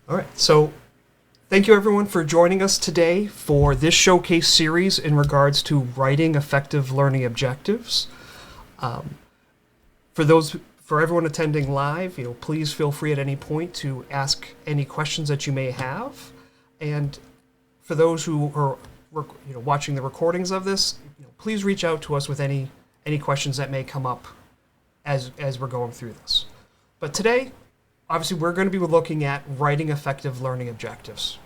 All right, so thank you everyone for joining us today for this showcase series in regards to writing effective learning objectives. Um, for everyone attending live, please feel free at any point to ask any questions that you may have. And for those who are watching the recordings of this, please reach out to us with any questions that may come up as we're going through this. But today, obviously, we're going to be looking at writing effective learning objectives.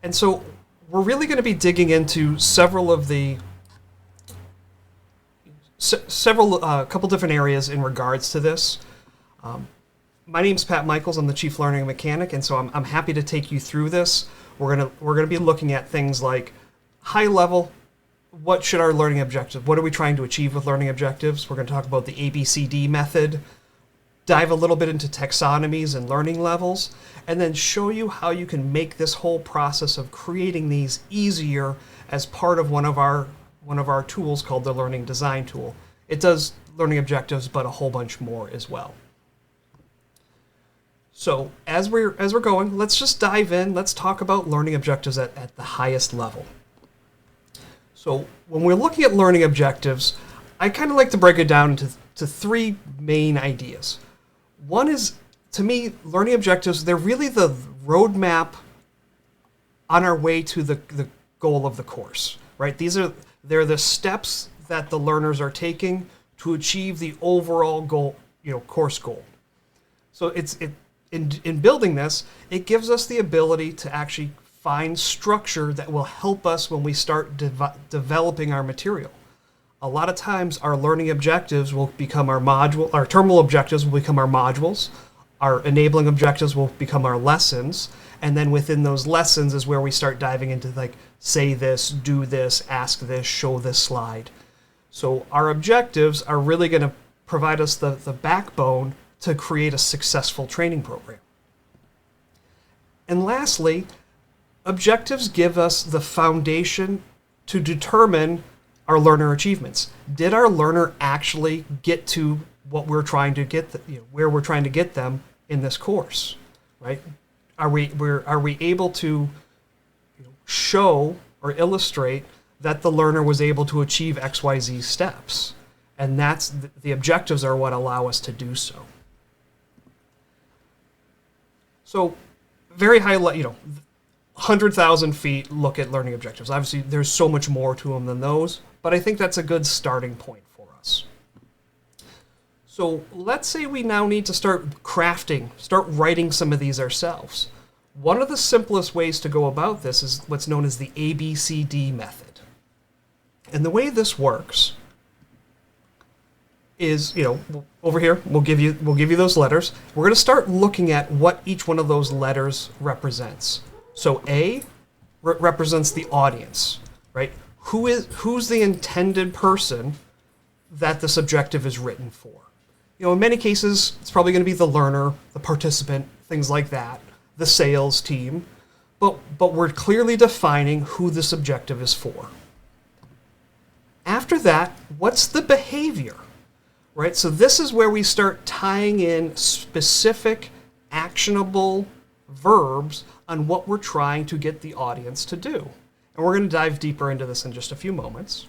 And so we're really going to be digging into couple different areas in regards to this. My name's Pat Michaels. I'm the Chief Learning Mechanic, and so I'm happy to take you through this. We're gonna be looking at things like high level. What should our learning objectives? What are we trying to achieve with learning objectives? We're going to talk about the ABCD method, dive a little bit into taxonomies and learning levels, and then show you how you can make this whole process of creating these easier as part of one of our tools called the Learning Design Tool. It does learning objectives, but a whole bunch more as well. So as we're going, let's just dive in. Let's talk about learning objectives at the highest level. So when we're looking at learning objectives, I kind of like to break it down into three main ideas. One is, to me, learning objectives, they're really the roadmap on our way to the goal of the course, right? They're the steps that the learners are taking to achieve the overall goal, course goal. So in building this, it gives us the ability to actually find structure that will help us when we start developing our material. A lot of times our learning objectives will become our terminal objectives will become our modules, our enabling objectives will become our lessons, and then within those lessons is where we start diving into say this, do this, ask this, show this slide. So our objectives are really going to provide us the backbone to create a successful training program. And lastly, objectives give us the foundation to determine our learner achievements. Did our learner actually get to what we're trying to get, where we're trying to get them in this course, right? Are we able to show or illustrate that the learner was able to achieve XYZ steps? And that's the objectives are what allow us to do so. So very high, 100,000 feet look at learning objectives. Obviously, there's so much more to them than those, but I think that's a good starting point for us. So let's say we now need to start writing some of these ourselves. One of the simplest ways to go about this is what's known as the ABCD method. And the way this works is, over here, we'll give you those letters. We're going to start looking at what each one of those letters represents. So A represents the audience, right? Who's the intended person that this objective is written for? In many cases, it's probably going to be the learner, the participant, things like that, the sales team, but we're clearly defining who this objective is for. After that, what's the behavior, right? So this is where we start tying in specific, actionable verbs on what we're trying to get the audience to do. And we're going to dive deeper into this in just a few moments.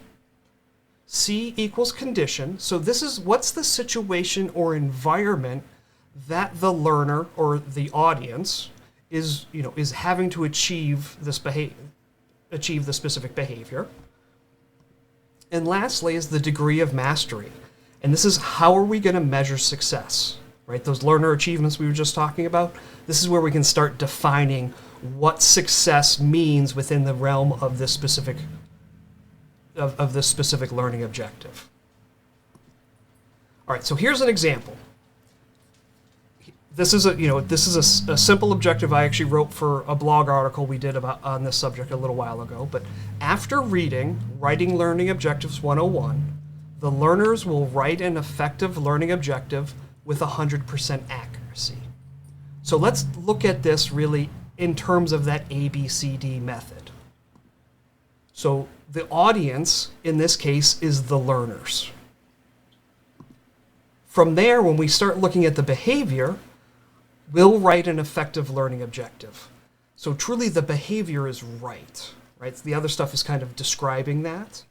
C equals condition. So this is what's the situation or environment that the learner or the audience is having to achieve the specific behavior. And lastly is the degree of mastery. And this is how are we going to measure success, right? Those learner achievements we were just talking about. This is where we can start defining what success means within the realm of this specific learning objective. All right, so here's an example. This is a simple objective I actually wrote for a blog article we did on this subject a little while ago. But after reading Writing Learning Objectives 101, the learners will write an effective learning objective with 100% accuracy. So let's look at this really in terms of that ABCD method. So the audience, in this case, is the learners. From there, when we start looking at the behavior, will write an effective learning objective. So truly the behavior is right? The other stuff is kind of describing that.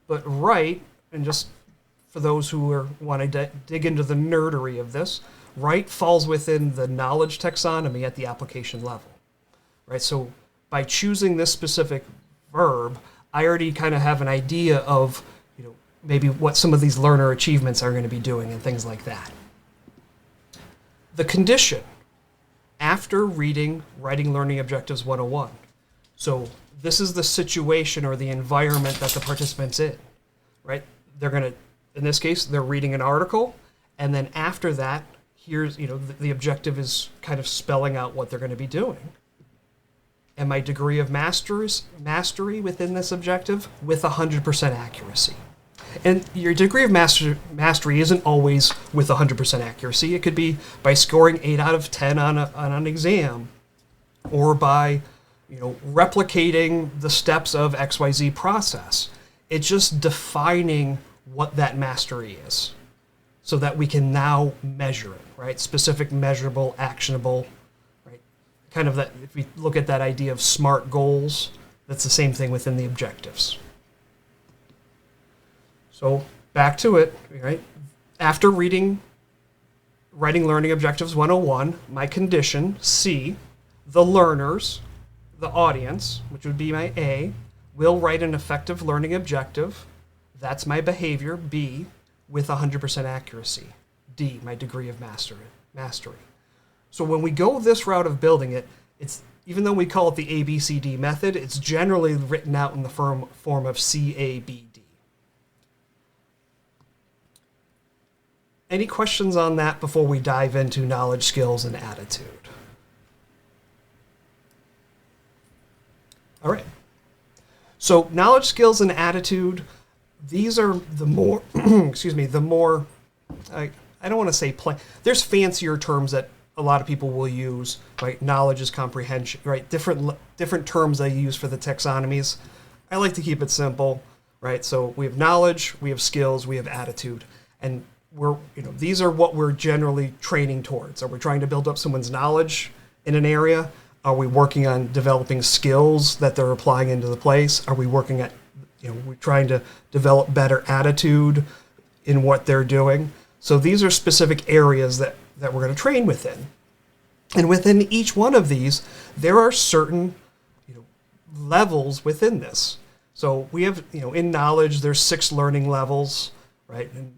But right, and just for those who want to dig into the nerdery of this, right falls within the knowledge taxonomy at the application level. So by choosing this specific verb, I already kind of have an idea of maybe what some of these learner achievements are going to be doing and things like that. The condition after reading Writing Learning Objectives 101. So this is the situation or the environment that the participant's in, They're going to, in this case, they're reading an article, and then after that, here's, the objective is kind of spelling out what they're going to be doing. And my degree of mastery within this objective with 100% accuracy. And your degree of mastery isn't always with 100% accuracy. It could be by scoring 8 out of 10 on an exam, or by replicating the steps of XYZ process. It's just defining what that mastery is so that we can now measure it, Specific, measurable, actionable, Kind of that, if we look at that idea of SMART goals, that's the same thing within the objectives. So back to it, After reading Writing Learning Objectives 101, my condition, C, the learners, the audience, which would be my A, will write an effective learning objective. That's my behavior, B, with 100% accuracy. D, my degree of mastery. So when we go this route of building it, it's even though we call it the ABCD method, it's generally written out in the form of CABD. Any questions on that before we dive into knowledge, skills, and attitude? All right. So knowledge, skills, and attitude, these are the more, I don't want to say there's fancier terms that a lot of people will use, Knowledge is comprehension, Different terms they use for the taxonomies. I like to keep it simple, So we have knowledge, we have skills, we have attitude, and these are what we're generally training towards. Are we trying to build up someone's knowledge in an area? Are we working on developing skills that they're applying into the place? Are we working at, we're trying to develop better attitude in what they're doing? So these are specific areas that we're going to train within. And within each one of these, there are certain levels within this. So we have, in knowledge, there's 6 learning levels, And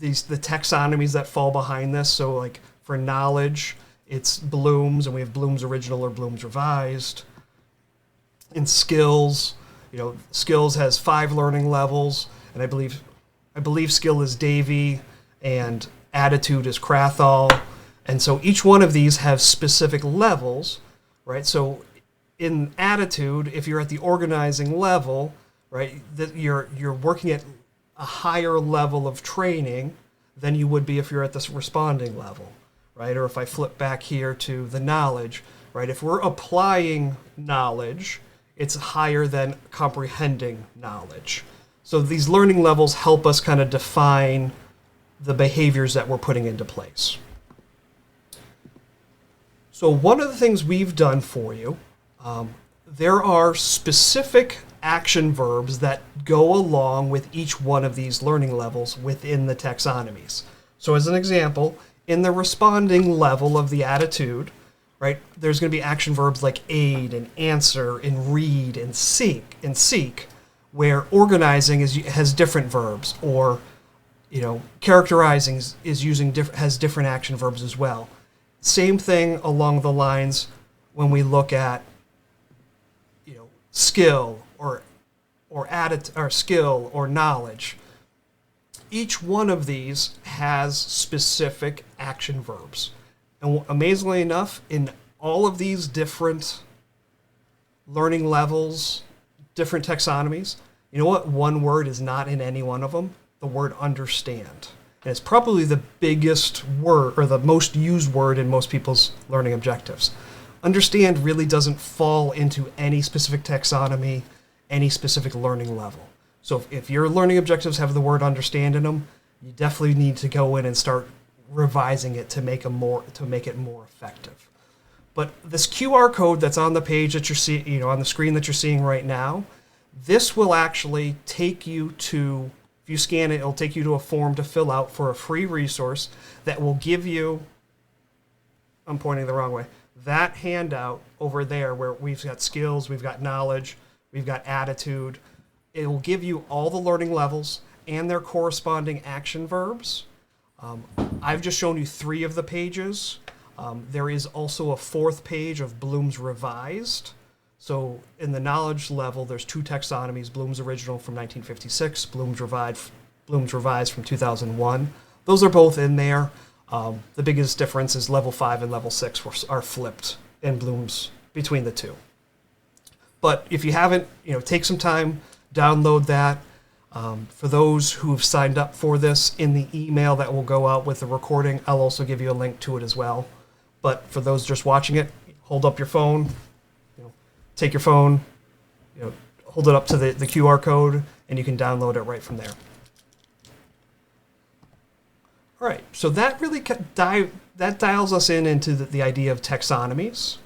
the taxonomies that fall behind this. So for knowledge, it's Bloom's, and we have Bloom's Original or Bloom's Revised. In skills, skills has 5 learning levels, and I believe skill is Davy, and attitude is Krathall. And so each one of these have specific levels, So in attitude, if you're at the organizing level, that you're working at a higher level of training than you would be if you're at this responding level, Or if I flip back here to the knowledge, If we're applying knowledge, it's higher than comprehending knowledge. So these learning levels help us kind of define the behaviors that we're putting into place. So one of the things we've done for you, there are specific action verbs that go along with each one of these learning levels within the taxonomies. So as an example, in the responding level of the attitude, there's going to be action verbs like aid and answer and read and seek, where organizing has different verbs, or characterizing has different action verbs as well. Same thing along the lines when we look at, skill or skill or knowledge. Each one of these has specific action verbs. And amazingly enough, in all of these different learning levels, different taxonomies, you know what one word is not in any one of them? The word understand. And it's probably the biggest word or the most used word in most people's learning objectives. Understand really doesn't fall into any specific taxonomy, any specific learning level. So if your learning objectives have the word understand in them, you definitely need to go in and start revising it to make it more effective. But this QR code that's on the page that you're seeing, on the screen that you're seeing right now, this will actually take you to, if you scan it, it'll take you to a form to fill out for a free resource that will give you, I'm pointing the wrong way, that handout over there where we've got skills, we've got knowledge, we've got attitude. It will give you all the learning levels and their corresponding action verbs. I've just shown you 3 of the pages. There is also a 4th page of Bloom's Revised. So in the knowledge level, there's 2 taxonomies, Bloom's original from 1956, Bloom's revised from 2001. Those are both in there. The biggest difference is level 5 and level 6 are flipped in Bloom's between the 2. But if you haven't, take some time, download that. For those who've signed up for this, in the email that will go out with the recording, I'll also give you a link to it as well. But for those just watching it, hold up your phone, take your phone, hold it up to the QR code, and you can download it right from there. All right, so that really dials us into the idea of taxonomies.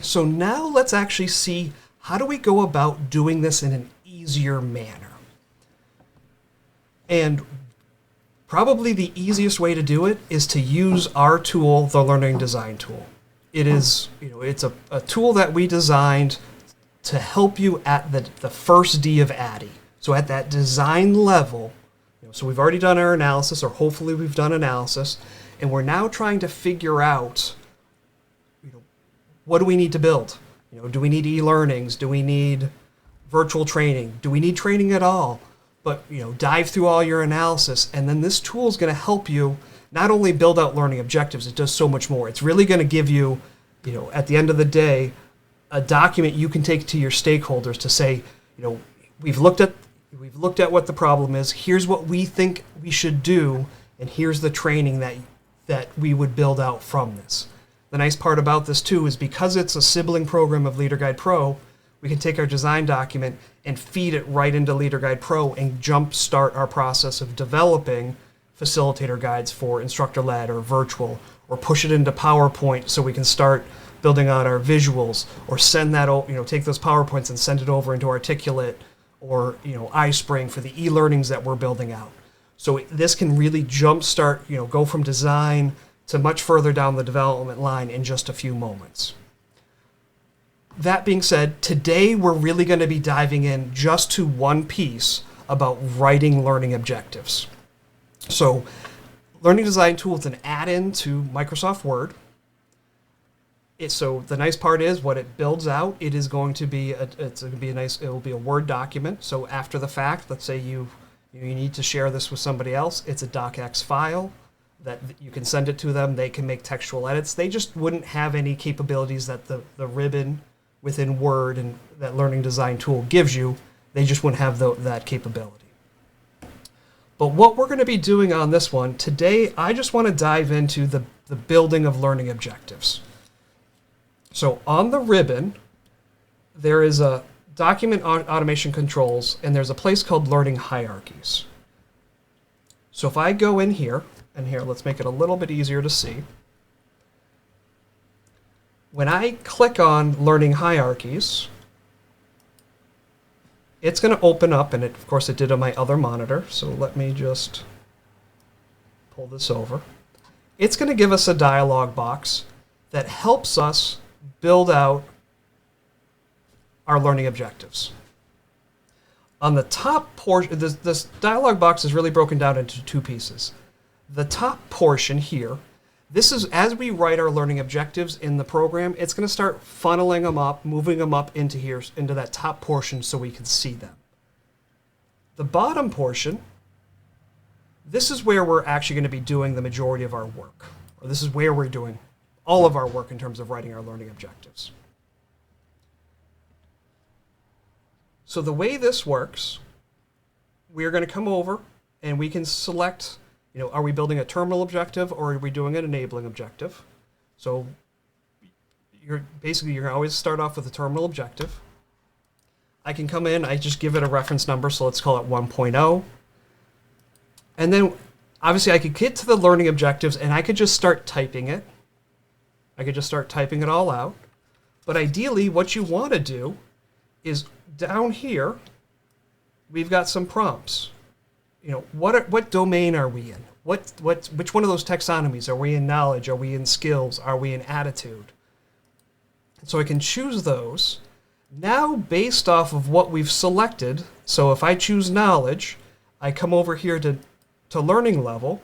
So now let's actually see, how do we go about doing this in an easier manner? And probably the easiest way to do it is to use our tool, the Learning Design tool. It is, it's a tool that we designed to help you at the first D of ADDIE. So at that design level, so we've already done our analysis, or hopefully we've done analysis, and we're now trying to figure out, what do we need to build? Do we need e-learnings? Do we need virtual training? Do we need training at all? But, dive through all your analysis, and then this tool is going to help you not only build out learning objectives, it does so much more. It's really going to give you, at the end of the day, a document you can take to your stakeholders to say, we've looked at what the problem is, here's what we think we should do, and here's the training that we would build out from this. The nice part about this too is because it's a sibling program of LeaderGuide Pro, we can take our design document and feed it right into LeaderGuide Pro and jumpstart our process of developing facilitator guides for instructor-led or virtual, or push it into PowerPoint so we can start building out our visuals, or send that, take those PowerPoints and send it over into Articulate or, iSpring for the e-learnings that we're building out. So this can really jumpstart, go from design to much further down the development line in just a few moments. That being said, today we're really going to be diving in just to one piece about writing learning objectives. So, Learning Design Tool is an add-in to Microsoft Word. So the nice part is what it builds out. It is going to be it will be a Word document. So after the fact, let's say you need to share this with somebody else, it's a docx file that you can send it to them. They can make textual edits. They just wouldn't have any capabilities that the ribbon within Word and that Learning Design Tool gives you. They just wouldn't have that capability. But what we're going to be doing on this one today, I just want to dive into the building of learning objectives. So on the ribbon, there is a document automation controls, and there's a place called learning hierarchies. So if I go in here, and here, let's make it a little bit easier to see. When I click on learning hierarchies, it's going to open up, and of course it did on my other monitor, so let me just pull this over. It's going to give us a dialog box that helps us build out our learning objectives. On the top portion, this dialog box is really broken down into 2 pieces. The top portion here, this is as we write our learning objectives in the program, it's going to start funneling them up, moving them up into here, into that top portion so we can see them. The bottom portion, this is where we're actually going to be doing the majority of our work, or this is where we're doing all of our work in terms of writing our learning objectives. So the way this works, we're going to come over and we can select, are we building a terminal objective or are we doing an enabling objective? So you're going to always start off with a terminal objective. I can come in, I just give it a reference number, so let's call it 1.0. And then Obviously, I could get to the learning objectives and I could just start typing it. I could just start typing it all out. But ideally, what you want to do is down here, we've got some prompts. What domain are we in? Which one of those taxonomies? Are we in knowledge? Are we in skills? Are we in attitude? So I can choose those. Now, based off of what we've selected, so if I choose knowledge, I come over here to learning level,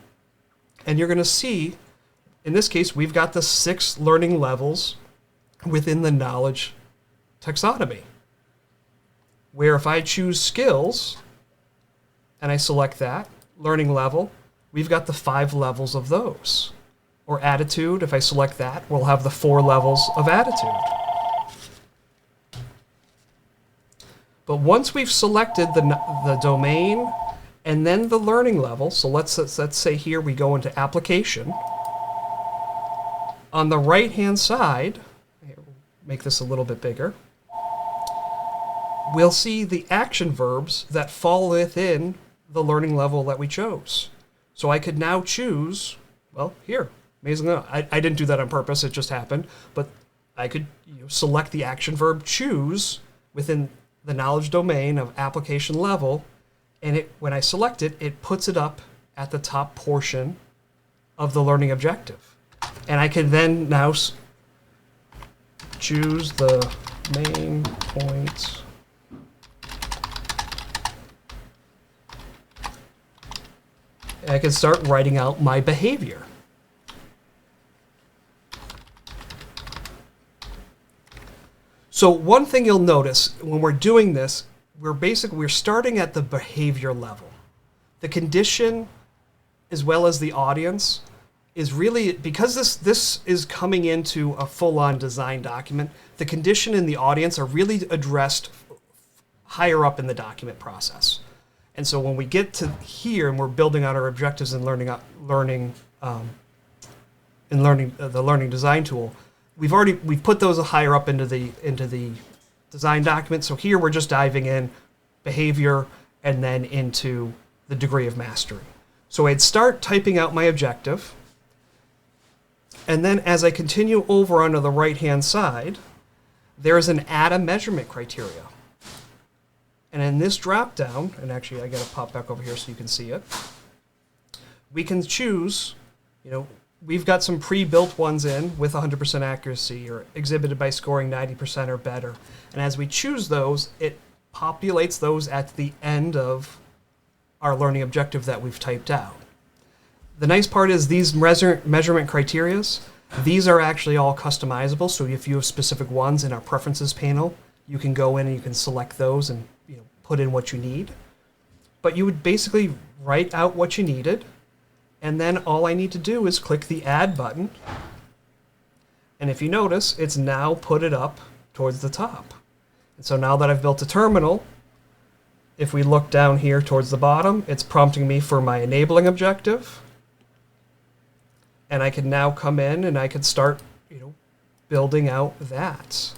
and you're going to see, in this case, we've got the 6 learning levels within the knowledge taxonomy. Where if I choose skills, and I select that, learning level, we've got the 5 levels of those. Or attitude, if I select that, we'll have the 4 levels of attitude. But once we've selected the domain and then the learning level, so let's say here we go into application. On the right-hand side, here, we'll make this a little bit bigger, we'll see the action verbs that fall within the learning level that we chose. So I could now choose, well, here, amazingly enough, I didn't do that on purpose, it just happened, but I could select the action verb choose within the knowledge domain of application level, and when I select it, it puts it up at the top portion of the learning objective. And I can then now choose the main point and I can start writing out my behavior. So one thing you'll notice when we're doing this, we're starting at the behavior level. The condition, as well as the audience, is really, because this is coming into a full-on design document, the condition and the audience are really addressed higher up in the document process. And so when we get to here and we're building out our objectives and the learning design tool, we've put those higher up into the design document. So here we're just diving in behavior and then into the degree of mastery. So I'd start typing out my objective, and then as I continue over onto the right-hand side, there's an add a measurement criteria. And in this drop-down, and actually I got to pop back over here so you can see it, we can choose, we've got some pre-built ones in with 100% accuracy or exhibited by scoring 90% or better. And as we choose those, it populates those at the end of our learning objective that we've typed out. The nice part is these measurement criteria, these are actually all customizable. So if you have specific ones in our preferences panel, you can go in and you can select those and put in what you need. But you would basically write out what you needed, and then all I need to do is click the add button. And if you notice, it's now put it up towards the top. And so now that I've built a terminal, if we look down here towards the bottom, it's prompting me for my enabling objective. And I can now come in and I can start, building out that.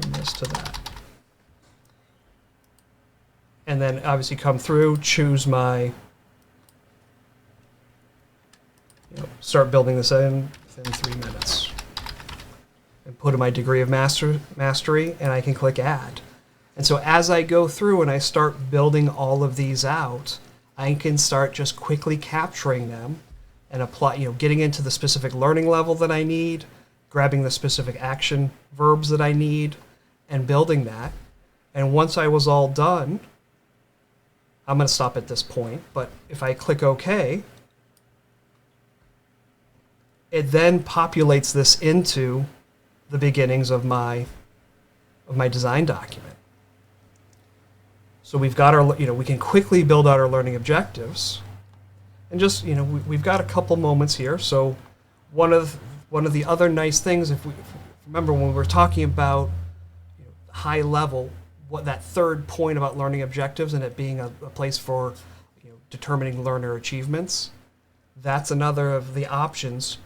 From this to that. And then obviously come through, choose my, start building this in within 3 minutes. And put in my degree of mastery, and I can click add. And so as I go through and I start building all of these out, I can start just quickly capturing them and apply, getting into the specific learning level that I need, grabbing the specific action verbs that I need, and building that. And once I was all done, I'm going to stop at this point, but if I click OK, it then populates this into the beginnings of my design document. So we've got our, we can quickly build out our learning objectives, and just, we've got a couple moments here. So one of the other nice things, if remember when we were talking about high level, what that third point about learning objectives and it being a place for determining learner achievements, that's another of the options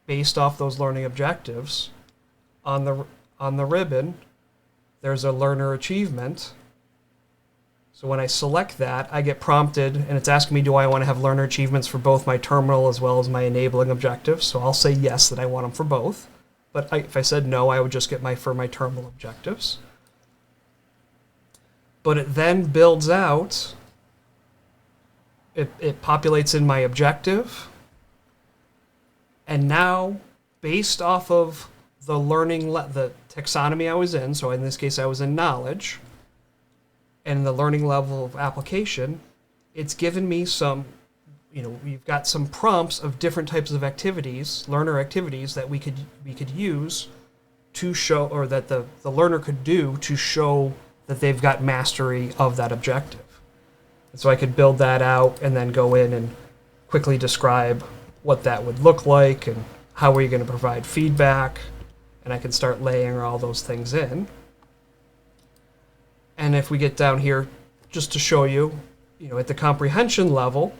based off those learning objectives on on the ribbon, there's a learner achievement. So when I select that, I get prompted, and it's asking me, do I want to have learner achievements for both my terminal as well as my enabling objectives? So I'll say yes, that I want them for both. But if I said no, I would just get for my terminal objectives. But it then builds out, it populates in my objective. And now, based off of the the taxonomy I was in, so in this case I was in knowledge, and the learning level of application, it's given me some, we've got some prompts of different types of activities, learner activities that we could use to show, or that the learner could do to show that they've got mastery of that objective. And so I could build that out and then go in and quickly describe what that would look like and how are you going to provide feedback, and I can start layering all those things in. And if we get down here, just to show you, at the comprehension level,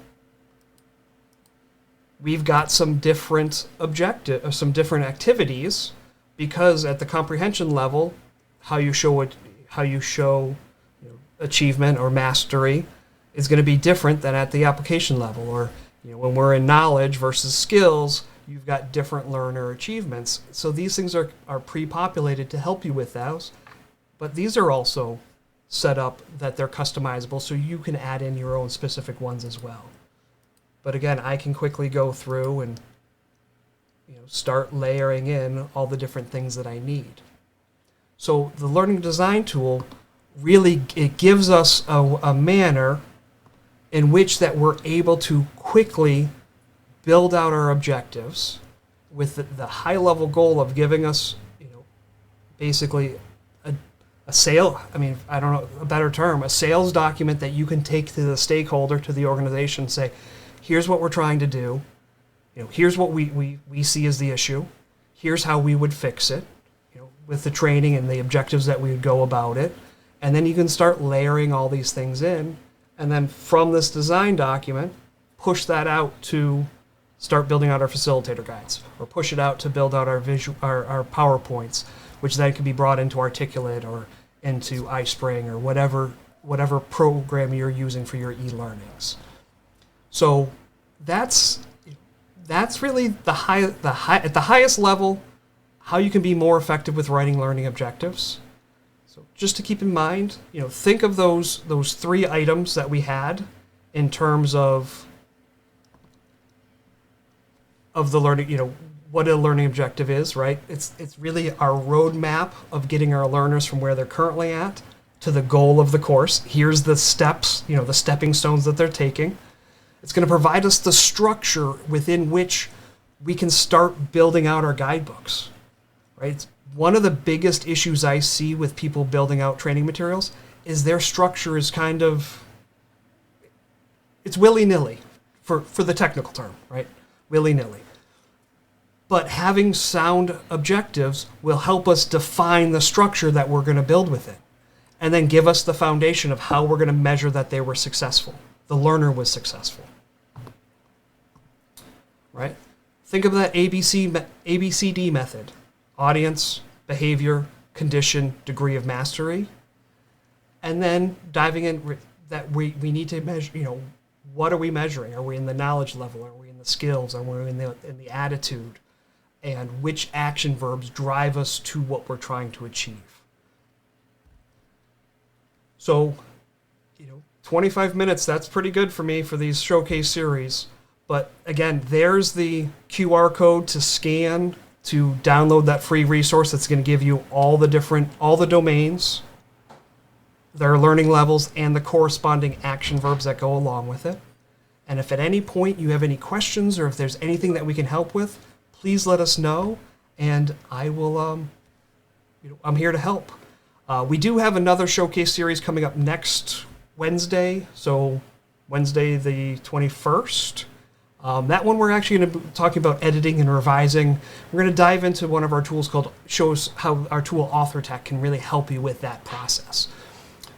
we've got some different some different activities, because at the comprehension level, how you show achievement or mastery is going to be different than at the application level. Or when we're in knowledge versus skills, you've got different learner achievements. So these things are pre-populated to help you with those, but these are also set up that they're customizable, so you can add in your own specific ones as well. But again, I can quickly go through and start layering in all the different things that I need. So the learning design tool really, it gives us a manner in which that we're able to quickly build out our objectives with the high level goal of giving us, basically a sales document that you can take to the stakeholder, to the organization, and say, here's what we're trying to do. Here's what we see as the issue. Here's how we would fix it, with the training and the objectives that we would go about it. And then you can start layering all these things in. And then from this design document, push that out to start building out our facilitator guides, or push it out to build out our our PowerPoints, which then can be brought into Articulate or into iSpring or whatever program you're using for your e-learnings. So that's really at the highest level how you can be more effective with writing learning objectives. So just to keep in mind, think of those 3 items that we had in terms of the learning, what a learning objective is, right? It's really our roadmap of getting our learners from where they're currently at to the goal of the course. Here's the steps, the stepping stones that they're taking. It's going to provide us the structure within which we can start building out our guidebooks, right? It's one of the biggest issues I see with people building out training materials is their structure is it's willy-nilly, for the technical term, right? Willy-nilly. But having sound objectives will help us define the structure that we're going to build with it, and then give us the foundation of how we're going to measure that they were successful. The learner was successful, right? Think of that ABCD method: audience, behavior, condition, degree of mastery. And then diving in that we need to measure, what are we measuring? Are we in the knowledge level? Are we in the skills? Are we in the attitude? And which action verbs drive us to what we're trying to achieve? So, 25 minutes, that's pretty good for me for these showcase series. But again, there's the QR code to scan to download that free resource that's going to give you all the domains, their learning levels, and the corresponding action verbs that go along with it. And if at any point you have any questions, or if there's anything that we can help with, please let us know, and I will, I'm here to help. We do have another showcase series coming up next Wednesday, so Wednesday the 21st. That one we're actually going to be talking about editing and revising. We're going to dive into one of our tools shows how our tool AuthorTech can really help you with that process.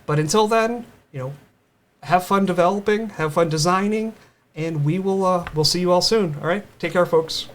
But until then, have fun developing, have fun designing, and we'll see you all soon. All right, take care, folks.